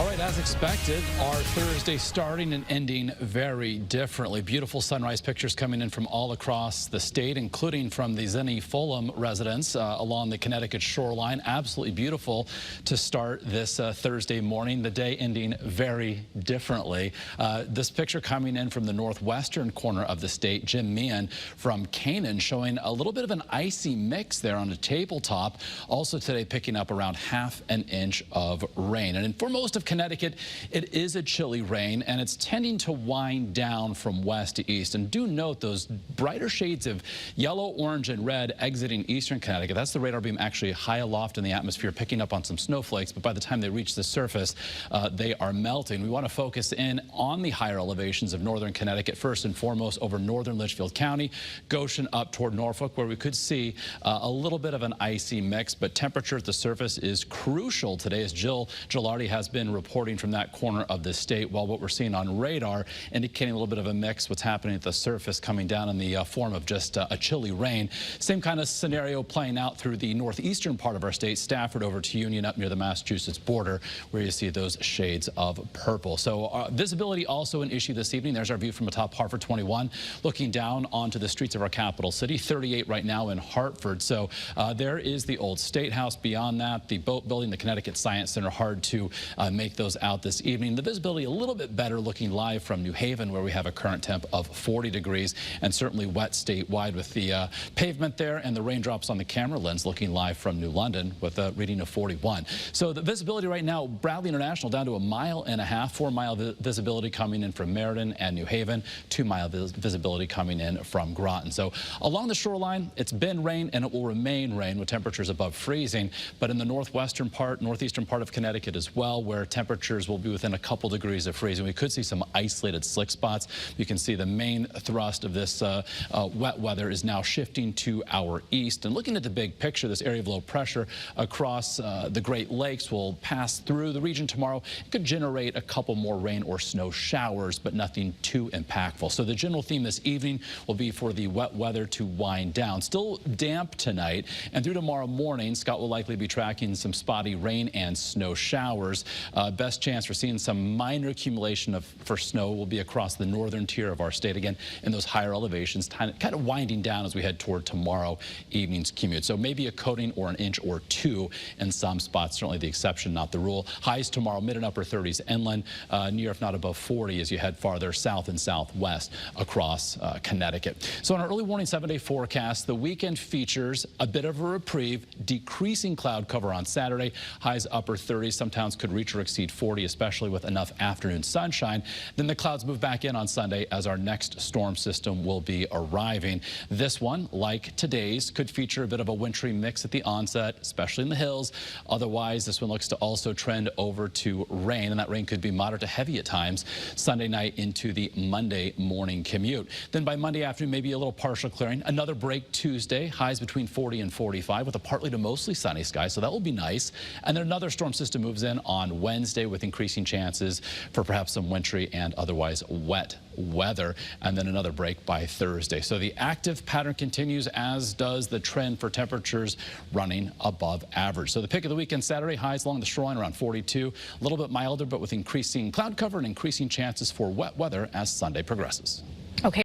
All right, as expected, our Thursday starting and ending very differently. Beautiful sunrise pictures coming in from all across the state, including from the Zenny Fulham residence along the Connecticut shoreline. Absolutely beautiful to start this Thursday morning. The day ending very differently. This picture coming in from the northwestern corner of the state. Jim Meehan from Canaan showing a little bit of an icy mix there on the tabletop. Also today picking up around ½ an inch of rain. And for most of Connecticut, it is a chilly rain, and it's tending to wind down from west to east. And do note those brighter shades of yellow, orange, and red exiting eastern Connecticut. That's the radar beam actually high aloft in the atmosphere, picking up on some snowflakes. But by the time they reach the surface, they are melting. We want to focus in on the higher elevations of northern Connecticut, first and foremost over northern Litchfield County, Goshen up toward Norfolk, where we could see a little bit of an icy mix. But temperature at the surface is crucial today, as Jill Gilardi has been reporting from that corner of the state, while what we're seeing on radar indicating a little bit of a mix, what's happening at the surface coming down in the form of just a chilly rain. Same kind of scenario playing out through the northeastern part of our state, Stafford over to Union up near the Massachusetts border, where you see those shades of purple. So visibility also an issue this evening. There's our view from atop Hartford 21, looking down onto the streets of our capital city. 38 right now in Hartford. So there is the old State House. Beyond that, the boat building, the Connecticut Science Center. Hard to make those out this evening. The visibility a little bit better looking live from New Haven, where we have a current temp of 40 degrees, and certainly wet statewide with the pavement there and the raindrops on the camera lens, looking live from New London with a reading of 41. So the visibility right now, Bradley International down to 1.5 miles, 4-mile visibility coming in from Meriden and New Haven, 2-mile visibility coming in from Groton. So along the shoreline, it's been rain and it will remain rain with temperatures above freezing, but in the northwestern part, northeastern part of Connecticut as well, where temperatures will be within a couple degrees of freezing. We could see some isolated slick spots. You can see the main thrust of this wet weather is now shifting to our east. And looking at the big picture, this area of low pressure across the Great Lakes will pass through the region tomorrow. It could generate a couple more rain or snow showers, but nothing too impactful. So the general theme this evening will be for the wet weather to wind down. Still damp tonight, and through tomorrow morning, Scott will likely be tracking some spotty rain and snow showers. Best chance for seeing some minor accumulation for snow will be across the northern tier of our state, again in those higher elevations, kind of winding down as we head toward tomorrow evening's commute. So maybe a coating or an inch or two in some spots, certainly the exception, not the rule. Highs tomorrow, mid and upper 30s inland, near if not above 40 as you head farther south and southwest across Connecticut. So on our early warning 7-day forecast, the weekend features a bit of a reprieve, decreasing cloud cover on Saturday, highs upper 30s. Some towns could reach or exceed 40, especially with enough afternoon sunshine. Then the clouds move back in on Sunday as our next storm system will be arriving. This one, like today's, could feature a bit of a wintry mix at the onset, especially in the hills. Otherwise, this one looks to also trend over to rain, and that rain could be moderate to heavy at times Sunday night into the Monday morning commute. Then by Monday afternoon, maybe a little partial clearing. Another break Tuesday, highs between 40 and 45 with a partly to mostly sunny sky, so that will be nice. And then another storm system moves in on Wednesday with increasing chances for perhaps some wintry and otherwise wet weather, and then another break by Thursday. So the active pattern continues, as does the trend for temperatures running above average. So the pick of the weekend Saturday, highs along the shoreline around 42, a little bit milder, but with increasing cloud cover and increasing chances for wet weather as Sunday progresses. Okay.